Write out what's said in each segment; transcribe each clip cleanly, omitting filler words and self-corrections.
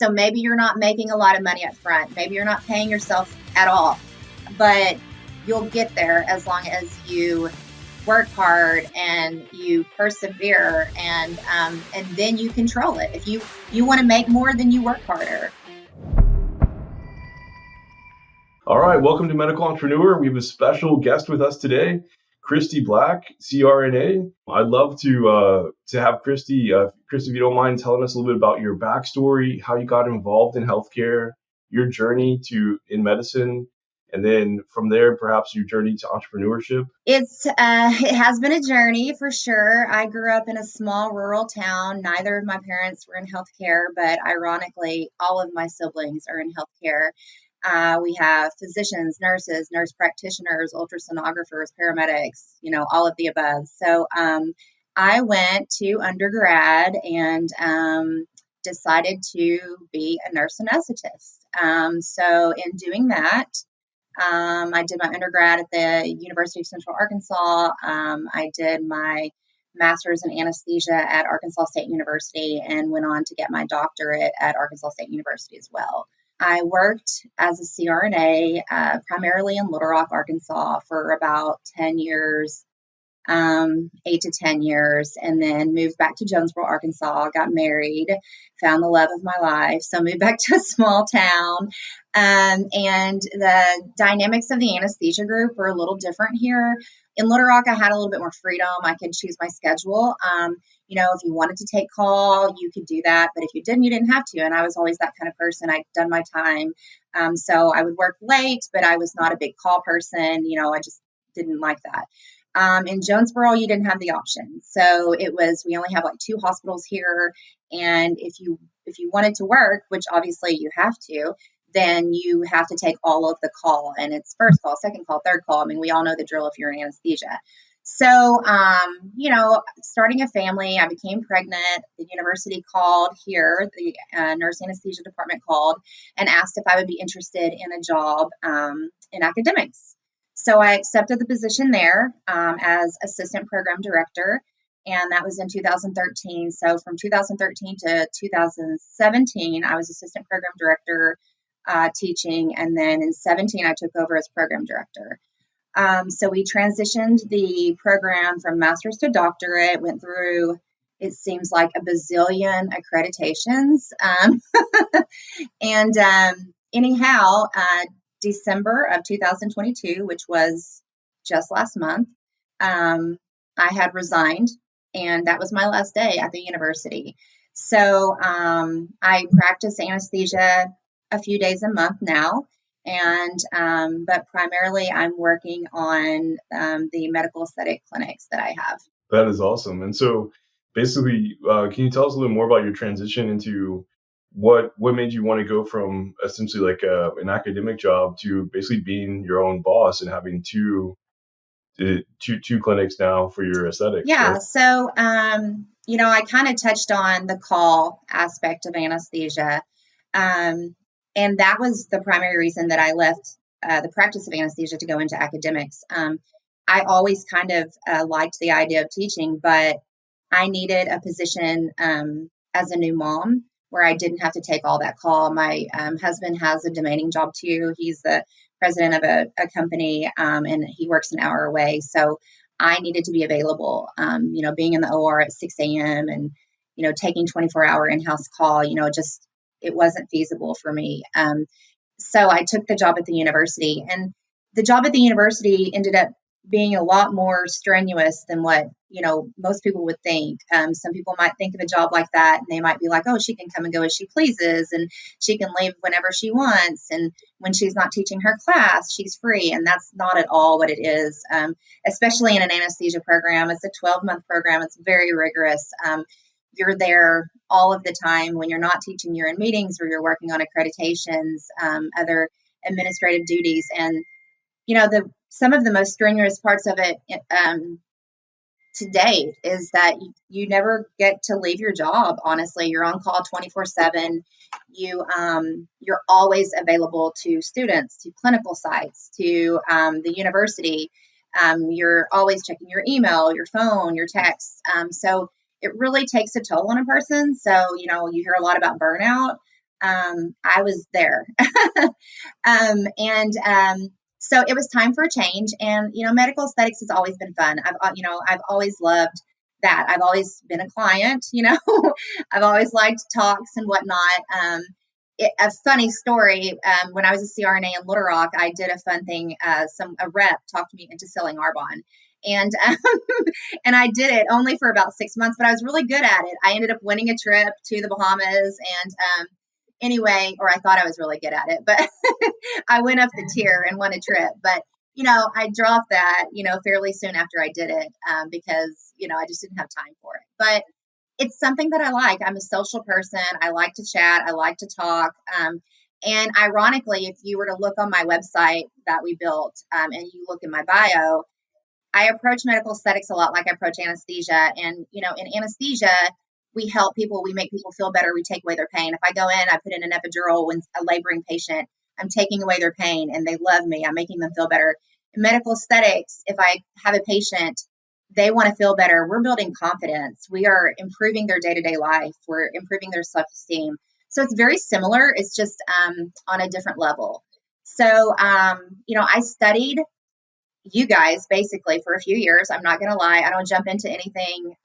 So maybe you're not making a lot of money up front. Maybe you're not paying yourself at all, but you'll get there as long as you work hard and you persevere, and then you control it. If you want to make more, then you work harder. All right, welcome to Medical Entrepreneur. We have a special guest with us today, Christie Black, CRNA. I'd love to have Christie. Christie, if you don't mind telling us a little bit about your backstory, how you got involved in healthcare, your journey in medicine, and then from there, perhaps your journey to entrepreneurship. It has been a journey for sure. I grew up in a small rural town. Neither of my parents were in healthcare, but ironically, all of my siblings are in healthcare. We have physicians, nurses, nurse practitioners, ultrasonographers, paramedics, all of the above. So I went to undergrad and decided to be a nurse anesthetist. So in doing that, I did my undergrad at the University of Central Arkansas. I did my master's in anesthesia at Arkansas State University and went on to get my doctorate at Arkansas State University as well. I worked as a CRNA primarily in Little Rock, Arkansas for about 10 years, 8 to 10 years, and then moved back to Jonesboro, Arkansas, got married, found the love of my life. So moved back to a small town. And the dynamics of the anesthesia group were a little different here. In Little Rock, I had a little bit more freedom. I could choose my schedule. If you wanted to take call, you could do that. But if you didn't have to. And I was always that kind of person. I'd done my time. So I would work late, but I was not a big call person. I just didn't like that. In Jonesboro, you didn't have the option. So we only have like 2 hospitals here. And if you wanted to work, which obviously you have to, then you have to take all of the call. And it's first call, second call, third call. I mean, we all know the drill if you're in anesthesia. So, starting a family, I became pregnant. The university called here, the nurse anesthesia department called and asked if I would be interested in a job in academics. So I accepted the position there as assistant program director, and that was in 2013. So from 2013 to 2017, I was assistant program director teaching, and then in 17, I took over as program director. So we transitioned the program from master's to doctorate, went through, it seems like, a bazillion accreditations. Anyhow, December of 2022, which was just last month, I had resigned, and that was my last day at the university. So I practice anesthesia a few days a month now, but primarily I'm working on the medical aesthetic clinics that I have. That is awesome. And so basically, can you tell us a little more about your transition into what made you want to go from essentially like an academic job to basically being your own boss and having two clinics now for your aesthetics? Yeah. Right? So, I kind of touched on the call aspect of anesthesia. And that was the primary reason that I left the practice of anesthesia to go into academics. I always kind of liked the idea of teaching, but I needed a position as a new mom where I didn't have to take all that call. My husband has a demanding job too. He's the president of a company, and he works an hour away. So I needed to be available, being in the OR at 6 a.m. and, taking 24-hour in-house call, it wasn't feasible for me. So I took the job at the university, and the job at the university ended up being a lot more strenuous than what, most people would think. Some people might think of a job like that and they might be like, oh, she can come and go as she pleases and she can leave whenever she wants. And when she's not teaching her class, she's free. And that's not at all what it is, especially in an anesthesia program. It's a 12-month program. It's very rigorous. You're there all of the time. When you're not teaching, you're in meetings or you're working on accreditations, other administrative duties. And, some of the most strenuous parts of it to date is that you never get to leave your job. Honestly, you're on call 24/7. You're always available to students, to clinical sites, to the university. You're always checking your email, your phone, your texts. So it really takes a toll on a person. So, you hear a lot about burnout. I was there. And so it was time for a change. And, medical aesthetics has always been fun. I've always loved that. I've always been a client, I've always liked talks and whatnot. A funny story, when I was a CRNA in Little Rock, I did a fun thing. A rep talked me into selling Arbonne. And and I did it only for about 6 months, but I was really good at it. I ended up winning a trip to the Bahamas, and anyway, or I thought I was really good at it, but I went up the tier and won a trip. But I dropped that fairly soon after I did it, because I just didn't have time for it. But it's something that I like. I'm a social person. I like to chat. I like to talk. And ironically, if you were to look on my website that we built, and you look in my bio, I approach medical aesthetics a lot like I approach anesthesia. And, in anesthesia, we help people, we make people feel better, we take away their pain. If I go in, I put in an epidural when a laboring patient, I'm taking away their pain and they love me, I'm making them feel better. In medical aesthetics, if I have a patient, they want to feel better, we're building confidence, we are improving their day-to-day life, we're improving their self-esteem. So it's very similar, it's just on a different level. So, I studied you guys basically for a few years. I'm not going to lie. I don't jump into anything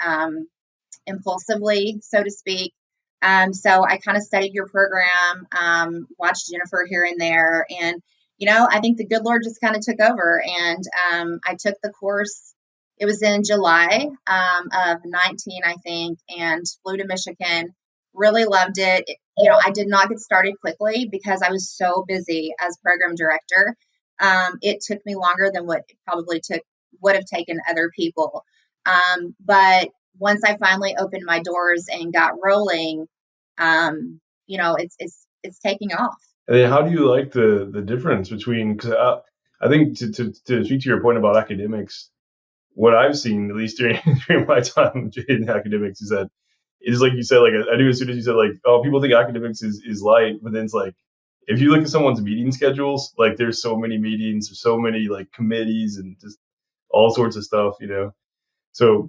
impulsively, so to speak. So I kind of studied your program, watched Jennifer here and there. And, I think the good Lord just kind of took over. And I took the course. It was in July of 19, I think, and flew to Michigan. Really loved it. I did not get started quickly because I was so busy as program director. It took me longer than what it probably would have taken other people. But once I finally opened my doors and got rolling, it's taking off. And then how do you like the difference between, because I think to speak to your point about academics, what I've seen, at least during, during my time in academics, is that it's like you said, like I knew as soon as you said, like, oh, people think academics is light, but then it's like, if you look at someone's meeting schedules, like there's so many meetings, there's so many like committees and just all sorts of stuff, So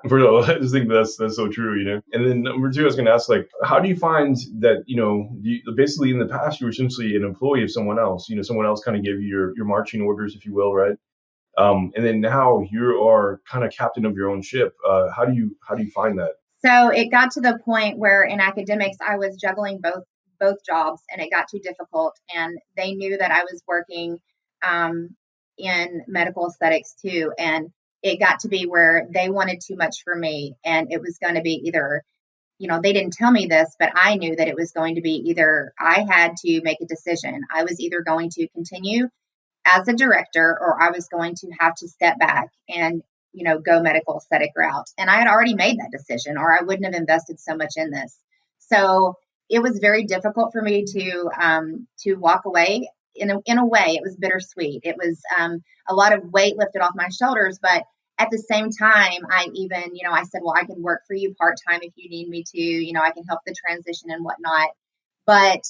first of all, I just think that's so true, And then number two, I was going to ask, like, how do you find that, basically in the past you were essentially an employee of someone else, someone else kind of gave you your marching orders, if you will, right? And then now you are kind of captain of your own ship. How do you find that? So it got to the point where in academics I was juggling both jobs, and it got too difficult. And they knew that I was working in medical aesthetics too, and it got to be where they wanted too much for me, and it was going to be either, they didn't tell me this, but I knew that it was going to be either I had to make a decision. I was either going to continue as a director, or I was going to have to step back and, go medical aesthetic route. And I had already made that decision, or I wouldn't have invested so much in this. So it was very difficult for me to walk away. In a way, it was bittersweet. It was a lot of weight lifted off my shoulders, but at the same time, I even, I said, well, I can work for you part-time if you need me to, I can help the transition and whatnot. But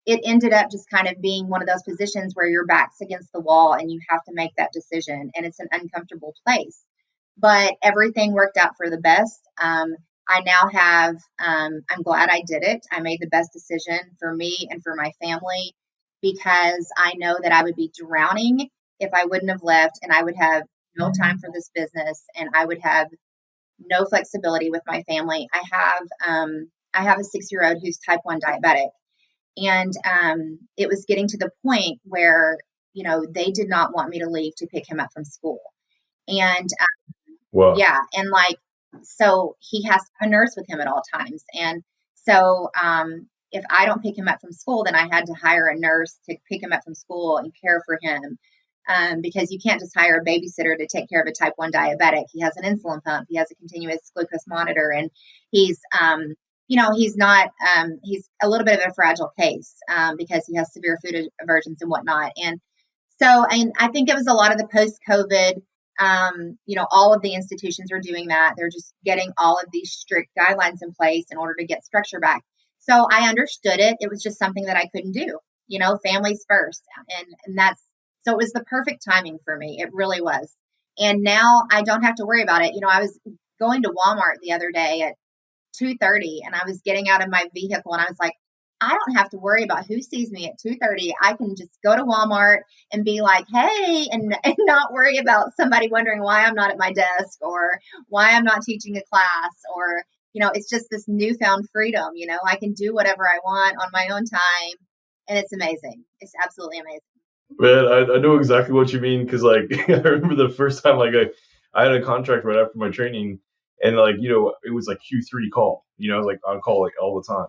it ended up just kind of being one of those positions where your back's against the wall and you have to make that decision, and it's an uncomfortable place. But everything worked out for the best. I now have, I'm glad I did it. I made the best decision for me and for my family, because I know that I would be drowning if I wouldn't have left, and I would have no time for this business, and I would have no flexibility with my family. I have a 6-year-old who's type 1 diabetic. And it was getting to the point where, they did not want me to leave to pick him up from school. And Wow. yeah, and so he has to have a nurse with him at all times. And so if I don't pick him up from school, then I had to hire a nurse to pick him up from school and care for him. Because you can't just hire a babysitter to take care of a type 1 diabetic. He has an insulin pump, he has a continuous glucose monitor, and he's he's not, he's a little bit of a fragile case because he has severe food aversions and whatnot. And so, and I think it was a lot of the post-COVID, all of the institutions are doing that. They're just getting all of these strict guidelines in place in order to get structure back. So I understood it. It was just something that I couldn't do, families first. And that's, so it was the perfect timing for me. It really was. And now I don't have to worry about it. I was going to Walmart the other day at 2:30, and I was getting out of my vehicle, and I was like, don't have to worry about who sees me at 2:30. I can just go to Walmart and be like, hey, and not worry about somebody wondering why I'm not at my desk or why I'm not teaching a class, or, it's just this newfound freedom. I can do whatever I want on my own time, and it's amazing. It's absolutely amazing. Man, I know exactly what you mean because like I remember the first time like I had a contract right after my training, and like it was like Q3 call. I was like on call like all the time.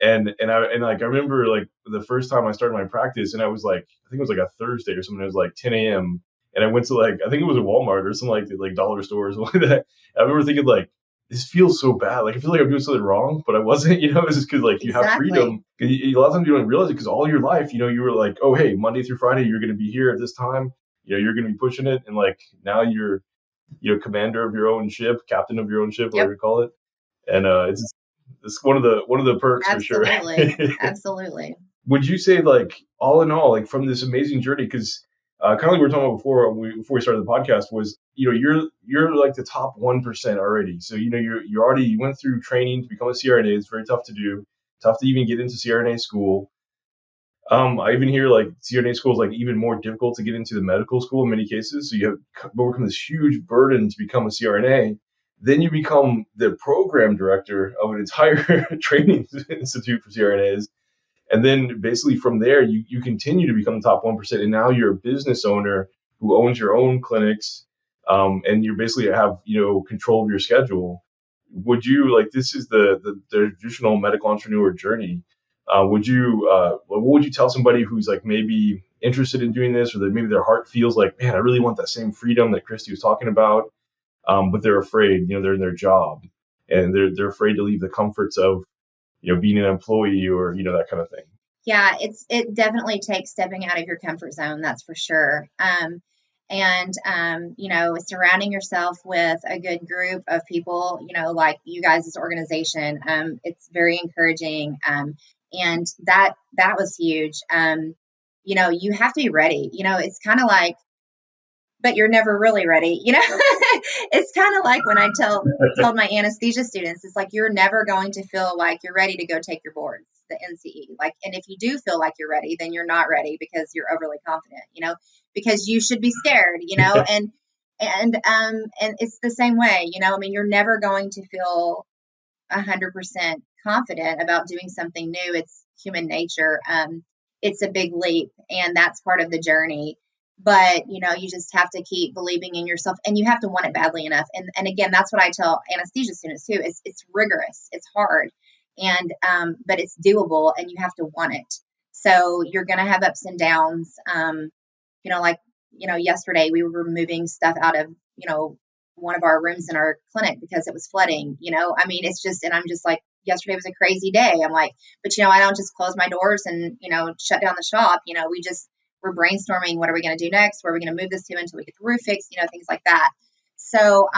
And I remember like the first time I started my practice, and I was like, I think it was like a Thursday or something. It was like 10 a.m. and I went to like, I think it was a Walmart or some like dollar store or something like that. I remember thinking like, this feels so bad. Like I feel like I'm doing something wrong, but I wasn't. It's just because like you have freedom. Exactly. A lot of times you don't realize it because all your life, you were like, oh hey, Monday through Friday you're going to be here at this time. You're going to be pushing it, and like now you're commander of your own ship, captain of your own ship, whatever Yep. you call it. And it's one of the perks for sure. Absolutely. Absolutely. Would you say like all in all, like from this amazing journey, because kind of like we were talking about before we started the podcast, was you're like the top 1% already. So you already went through training to become a CRNA. It's very tough to do, tough to even get into CRNA school. I even hear like CRNA school is like even more difficult to get into the medical school in many cases. So you have overcome this huge burden to become a CRNA. Then you become the program director of an entire training institute for CRNAs. And then basically from there, you continue to become the top 1%. And now you're a business owner who owns your own clinics. And you basically have, control of your schedule. Would you like, this is the traditional medical entrepreneur journey. What would you tell somebody who's like maybe interested in doing this, or that maybe their heart feels like, man, I really want that same freedom that Christy was talking about. But they're afraid, they're in their job and they're afraid to leave the comforts of, being an employee or, that kind of thing. Yeah, it definitely takes stepping out of your comfort zone, that's for sure. And surrounding yourself with a good group of people, like you guys' organization, it's very encouraging. And that was huge. You have to be ready. It's kind of like, but you're never really ready. It's kind of like when I told my anesthesia students, it's like, you're never going to feel like you're ready to go take your boards, the NCE. Like, and if you do feel like you're ready, then you're not ready because you're overly confident, because you should be scared, and it's the same way, I mean, you're never going to feel 100% confident about doing something new. It's human nature. It's a big leap, and that's part of the journey. But you just have to keep believing in yourself, and you have to want it badly enough. And again, that's what I tell anesthesia students too. It's rigorous, it's hard, and but it's doable, and you have to want it. So you're going to have ups and downs. Like yesterday we were moving stuff out of one of our rooms in our clinic because it was flooding. I mean, it's just, and I'm just like, yesterday was a crazy day. I'm like, but I don't just close my doors and shut down the shop. We're brainstorming, what are we going to do next? Where are we going to move this to until we get the roof fixed? Things like that. So,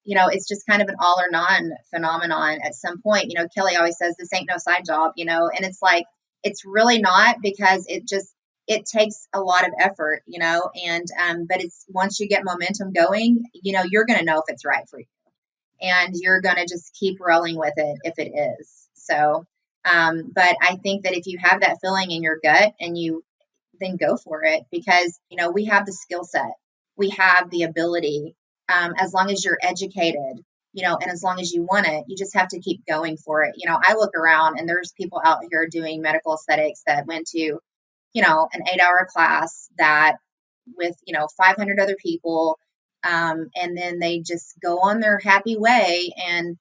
it's just kind of an all or none phenomenon at some point. Kelly always says this ain't no side job, and it's like, it's really not, because it takes a lot of effort, and but it's, once you get momentum going, you're going to know if it's right for you, and you're going to just keep rolling with it if it is. So, but I think that if you have that feeling in your gut, and then go for it, because, we have the skill set, we have the ability, as long as you're educated, and as long as you want it, you just have to keep going for it. I look around, and there's people out here doing medical aesthetics that went to, an 8-hour class that with, 500 other people. And then they just go on their happy way. And,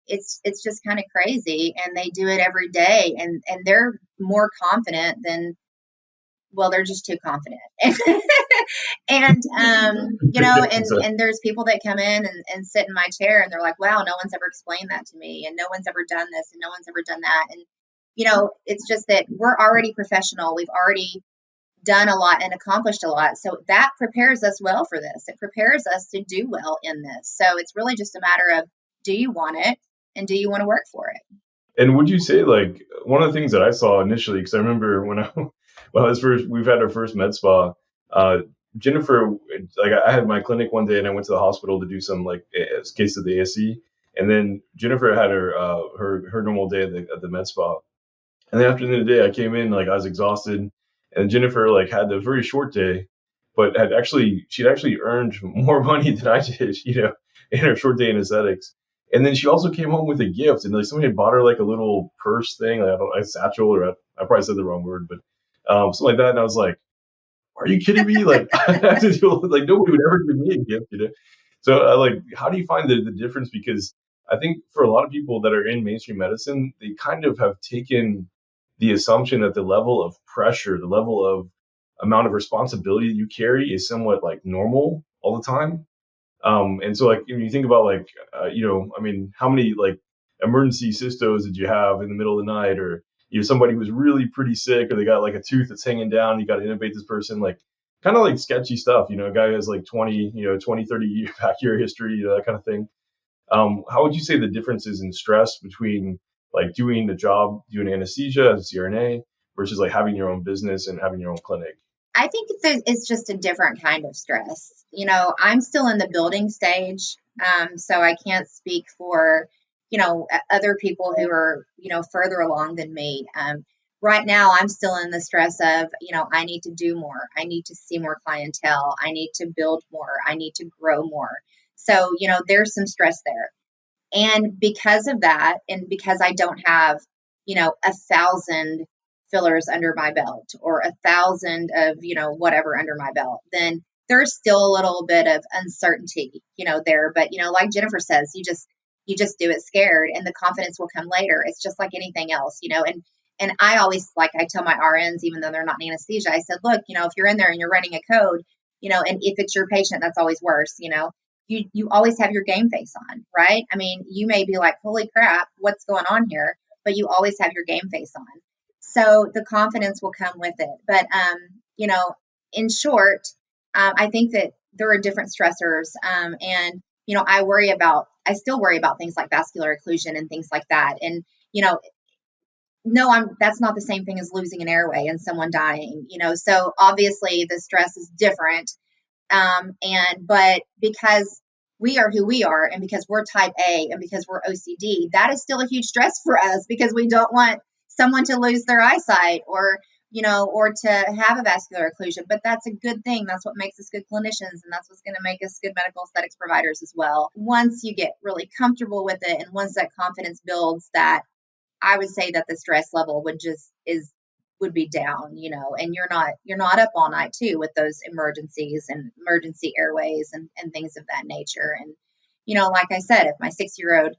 it's just kind of crazy. And they do it every day, and they're more confident than, well, they're just too confident. And, and there's people that come in and sit in my chair, and they're like, wow, no one's ever explained that to me. And no one's ever done this, and no one's ever done that. And, it's just that we're already professional. We've already done a lot and accomplished a lot. So that prepares us well for this. It prepares us to do well in this. So it's really just a matter of, do you want it, and do you want to work for it? And would you say like one of the things that I saw initially, because I remember when I was first, we've had our first med spa, Jennifer, like I had my clinic one day and I went to the hospital to do some like case of the ASC. And then Jennifer had her normal day at the med spa. And then after the end of the day, I came in like I was exhausted, and Jennifer like had a very short day, but she'd actually earned more money than I did, in her short day in aesthetics. And then she also came home with a gift, and like somebody had bought her like a little purse thing, like I don't, a satchel, or I probably said the wrong word, but something like that. And I was like, "Are you kidding me? Like I have to deal with like nobody would ever give me a gift." So like, how do you find the difference? Because I think for a lot of people that are in mainstream medicine, they kind of have taken the assumption that the level of pressure, the level of amount of responsibility that you carry is somewhat like normal all the time. And so like when you think about like, I mean, how many like emergency cystos did you have in the middle of the night, or somebody who's really pretty sick, or they got like a tooth that's hanging down, you got to intubate this person, like kind of like sketchy stuff, a guy who has like 20, 30 year back year history, that kind of thing. How would you say the differences in stress between like doing the job, doing anesthesia as a CRNA versus like having your own business and having your own clinic? I think it's just a different kind of stress. I'm still in the building stage, so I can't speak for, other people who are, further along than me. Right now, I'm still in the stress of, I need to do more. I need to see more clientele. I need to build more. I need to grow more. So, there's some stress there. And because of that, and because I don't have, 1,000 fillers under my belt or 1,000 of, whatever under my belt, then there's still a little bit of uncertainty, there. But, like Jennifer says, you just do it scared and the confidence will come later. It's just like anything else, and I always, like, I tell my RNs, even though they're not in anesthesia, I said, look, if you're in there and you're running a code, and if it's your patient, that's always worse, you always have your game face on, right? I mean, you may be like, holy crap, what's going on here? But you always have your game face on. So the confidence will come with it. But, in short, I think that there are different stressors. And, I still worry about things like vascular occlusion and things like that. And, no, that's not the same thing as losing an airway and someone dying, so obviously the stress is different. But because we are who we are, and because we're type A, and because we're OCD, that is still a huge stress for us because we don't want someone to lose their eyesight or to have a vascular occlusion. But that's a good thing. That's what makes us good clinicians, and that's what's going to make us good medical aesthetics providers as well. Once you get really comfortable with it, and once that confidence builds, that I would say that the stress level would be down, and you're not up all night too with those emergencies and emergency airways and things of that nature. And, like I said, if my 6-year-old,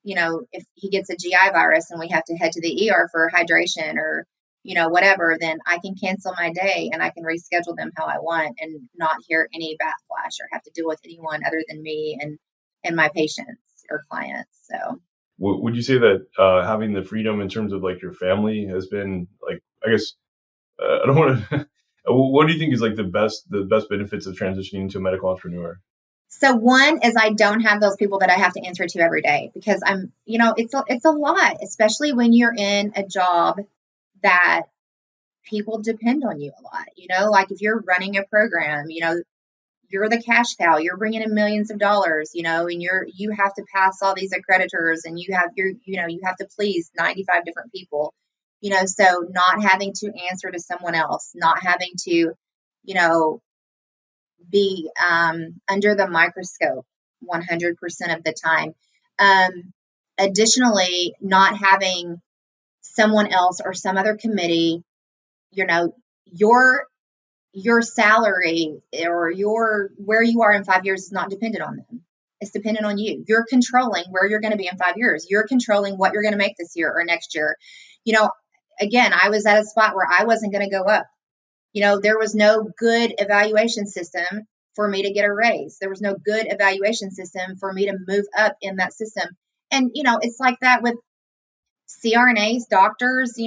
if he gets a GI virus and we have to head to the ER for hydration or, whatever, then I can cancel my day and I can reschedule them how I want and not hear any backlash or have to deal with anyone other than me and my patients or clients. So Would you say that having the freedom in terms of like your family has been like, I guess, I don't want to. What do you think is like the best benefits of transitioning to a medical entrepreneur? So one is I don't have those people that I have to answer to every day because it's a lot, especially when you're in a job that people depend on you a lot. Like if you're running a program, you're the cash cow, you're bringing in millions of dollars, and you have to pass all these accreditors, and you have to please 95 different people, so not having to answer to someone else, not having to, you know, be under the microscope 100% of the time. Additionally, not having someone else or some other committee, you know, your your salary or your where you are in 5 years is not dependent on them. It's dependent on you. You're controlling where you're going to be in 5 years. You're controlling what you're going to make this year or next year. You know, again, I was at a spot where I wasn't going to go up. There was no good evaluation system for me to get a raise. There was no good evaluation system for me to move up in that system. And, it's like that with CRNAs, doctors,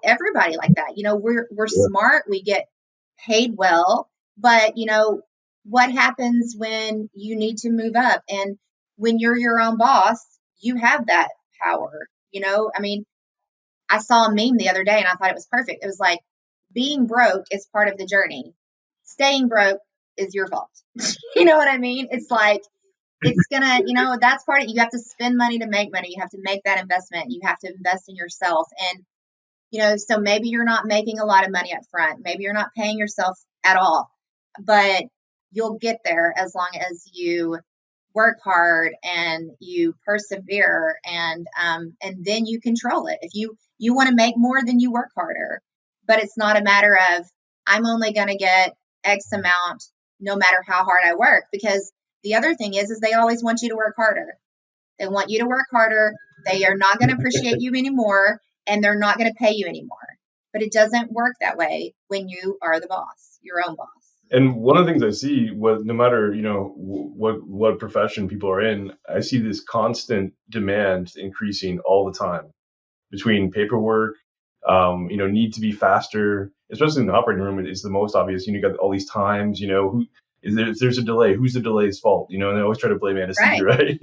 everybody like that. We're smart, we get paid well, but what happens when you need to move up? And when you're your own boss, you have that power. I mean, I saw a meme the other day and I thought it was perfect. It was like, being broke is part of the journey. Staying broke is your fault. You know what I mean? It's like, it's gonna, that's part of it. You have to spend money to make money. You have to make that investment. You have to invest in yourself. And, So maybe you're not making a lot of money up front. Maybe you're not paying yourself at all, but you'll get there as long as you work hard and you persevere, and then you control it. If you want to make more, then you work harder. But it's not a matter of I'm only going to get X amount no matter how hard I work, because the other thing is they always want you to work harder. They want you to work harder. They are not going to appreciate you anymore, and they're not going to pay you anymore. But it doesn't work that way when you are the boss, your own boss. And one of the things I see, no matter what profession people are in, I see this constant demand increasing all the time between paperwork, need to be faster, especially in the operating room. It's the most obvious. You got all these times. Who is there? If there's a delay, who's the delay's fault? And they always try to blame anesthesia, right?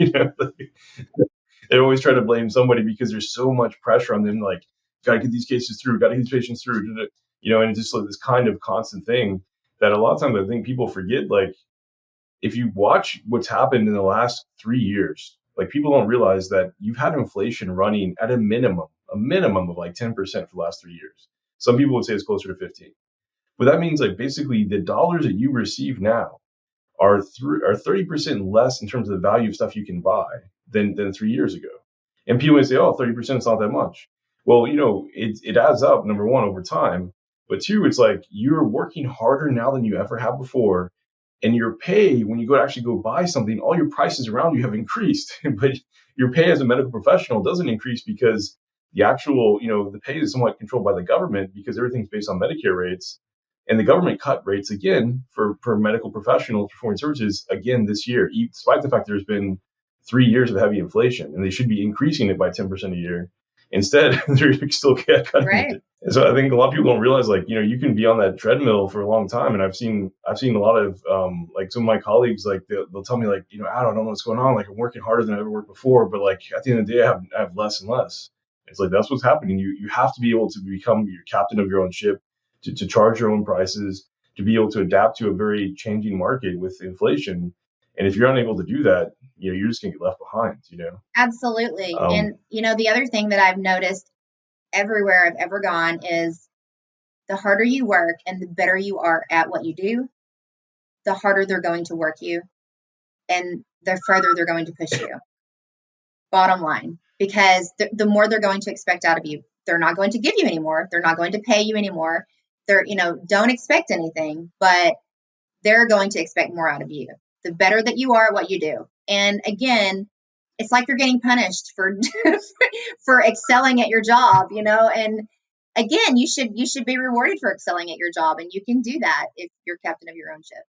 They always try to blame somebody because there's so much pressure on them. Like, got to get these cases through, got to get these patients through, and it's just like this kind of constant thing that a lot of times I think people forget. Like, if you watch what's happened in the last 3 years, like, people don't realize that you've had inflation running at a minimum of like 10% for the last 3 years. Some people would say it's closer to 15. But that means, like, basically the dollars that you receive now are 30% less in terms of the value of stuff you can buy than 3 years ago. And people may say, oh, 30% is not that much. Well, it adds up, number one, over time. But two, it's like you're working harder now than you ever have before. And your pay, when you actually go buy something, all your prices around you have increased. But your pay as a medical professional doesn't increase because the actual, the pay is somewhat controlled by the government because everything's based on Medicare rates. And the government cut rates again for medical professionals performing services again this year, despite the fact there's been 3 years of heavy inflation, and they should be increasing it by 10% a year. Instead, they're still cutting it. And so I think a lot of people don't realize, like, you can be on that treadmill for a long time. And I've seen a lot of, like, some of my colleagues, like, they'll tell me, like, I don't know what's going on. Like, I'm working harder than I ever worked before, but, like, at the end of the day, I have less and less. It's like, that's what's happening. You have to be able to become your captain of your own ship, to charge your own prices, to be able to adapt to a very changing market with inflation. And if you're unable to do that, you're just going to get left behind, Absolutely. And, the other thing that I've noticed everywhere I've ever gone is the harder you work and the better you are at what you do, the harder they're going to work you and the further they're going to push you. Bottom line, because the more they're going to expect out of you. They're not going to give you anymore. They're not going to pay you anymore. Don't expect anything, but they're going to expect more out of you. The better that you are at what you do. And again, it's like you're getting punished for for excelling at your job, and again, you should be rewarded for excelling at your job, and you can do that if you're captain of your own ship.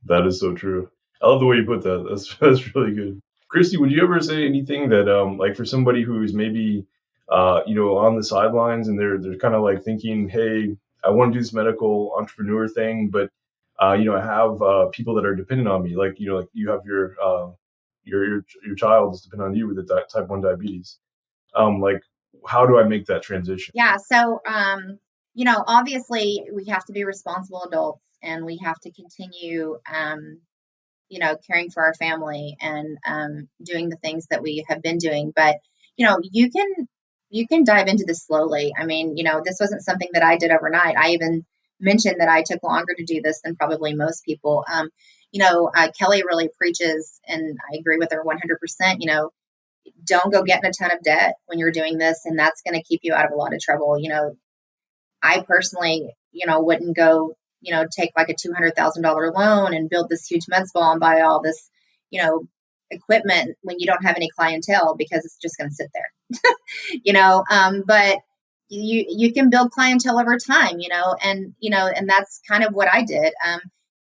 That is so true. I love the way you put that. That's really good. Christy, would you ever say anything that, like, for somebody who's maybe, on the sidelines, and they're kind of like thinking, hey, I want to do this medical entrepreneur thing, but, I have people that are dependent on me, like, like you have your child is dependent on you with the type 1 diabetes. Like, how do I make that transition? Yeah. So, obviously we have to be responsible adults, and we have to continue, caring for our family and doing the things that we have been doing. But, you can dive into this slowly. I mean, this wasn't something that I did overnight. I even mentioned that I took longer to do this than probably most people. Kelly really preaches, and I agree with her 100%, don't go getting a ton of debt when you're doing this, and that's going to keep you out of a lot of trouble. I personally, wouldn't go, take like a $200,000 loan and build this huge med spa and buy all this, equipment when you don't have any clientele, because it's just going to sit there, but you can build clientele over time, and that's kind of what I did.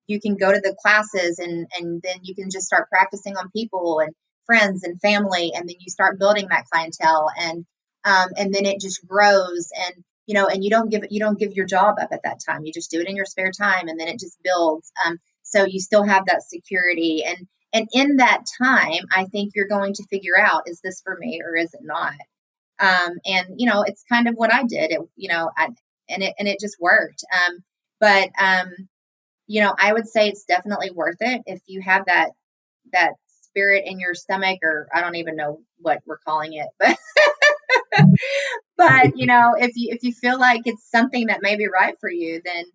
You can go to the classes, and then you can just start practicing on people and friends and family, and then you start building that clientele, and then it just grows, and and you don't give your job up at that time. You just do it in your spare time, and then it just builds. So you still have that security, and in that time, I think you're going to figure out, is this for me or is it not? And it's kind of what I did. It just worked. But I would say it's definitely worth it if you have that spirit in your stomach, or I don't even know what we're calling it, but But if you feel like it's something that may be right for you, then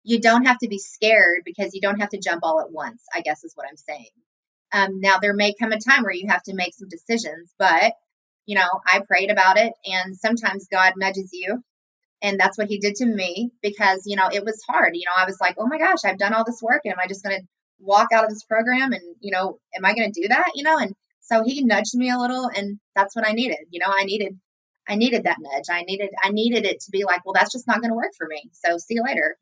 you don't have to be scared, because you don't have to jump all at once, I guess is what I'm saying. Now there may come a time where you have to make some decisions, but I prayed about it, and sometimes God nudges you, and that's what he did to me, because it was hard. I was like, oh my gosh, I've done all this work, and am I just going to walk out of this program, and am I going to do that? And so he nudged me a little, and that's what I needed. I needed that nudge. I needed it to be like, well, that's just not going to work for me, so see you later.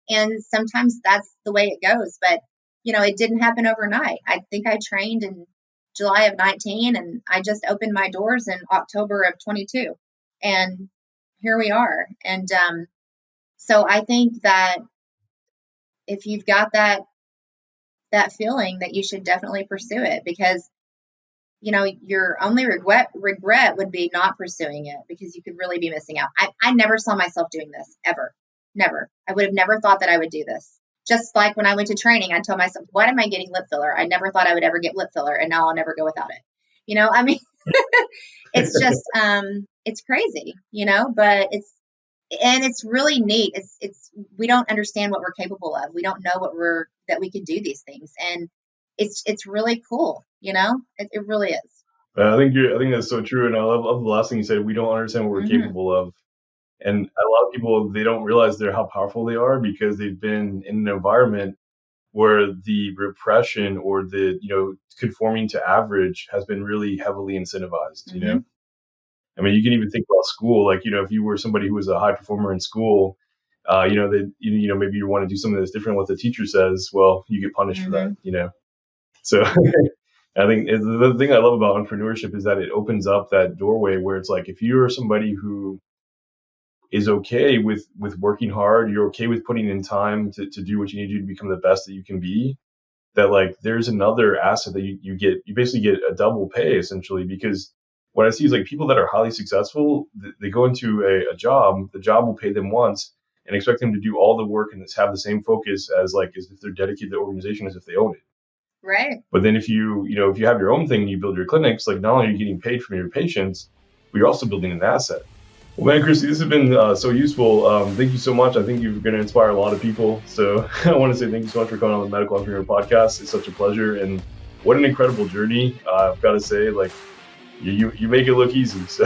And sometimes that's the way it goes, but it didn't happen overnight. I think I trained in July of 19, and I just opened my doors in October of 22, and here we are. And so I think that if you've got that feeling, that you should definitely pursue it, because your only regret would be not pursuing it, because you could really be missing out. I never saw myself doing this, ever. Never. I would have never thought that I would do this. Just like when I went to training, I told myself, why am I getting lip filler? I never thought I would ever get lip filler, and now I'll never go without it. I mean, it's just, it's crazy, but it's really neat. We don't understand what we're capable of. We don't know that we can do these things. And it's really cool. It really is. I think that's so true, and I love the last thing you said. We don't understand what we're capable of, and a lot of people, they don't realize how powerful they are, because they've been in an environment where the repression, or the conforming to average, has been really heavily incentivized. I mean, you can even think about school. Like, if you were somebody who was a high performer in school, maybe you want to do something that's different than what the teacher says. Well, you get punished for that. So I think the thing I love about entrepreneurship is that it opens up that doorway where it's like, if you're somebody who is okay with working hard, you're okay with putting in time to do what you need to do to become the best that you can be, that like there's another asset that you basically get a double pay, essentially. Because what I see is like people that are highly successful, they go into a job, the job will pay them once, and expect them to do all the work and have the same focus as if they're dedicated to the organization, as if they own it. Right. But then if you have your own thing and you build your clinics, like, not only are you getting paid from your patients, but you're also building an asset. Well, man, Christie, this has been so useful. Thank you so much. I think you're going to inspire a lot of people. So I want to say thank you so much for coming on the Medical Entrepreneur Podcast. It's such a pleasure, and what an incredible journey. I've got to say, like, you make it look easy. So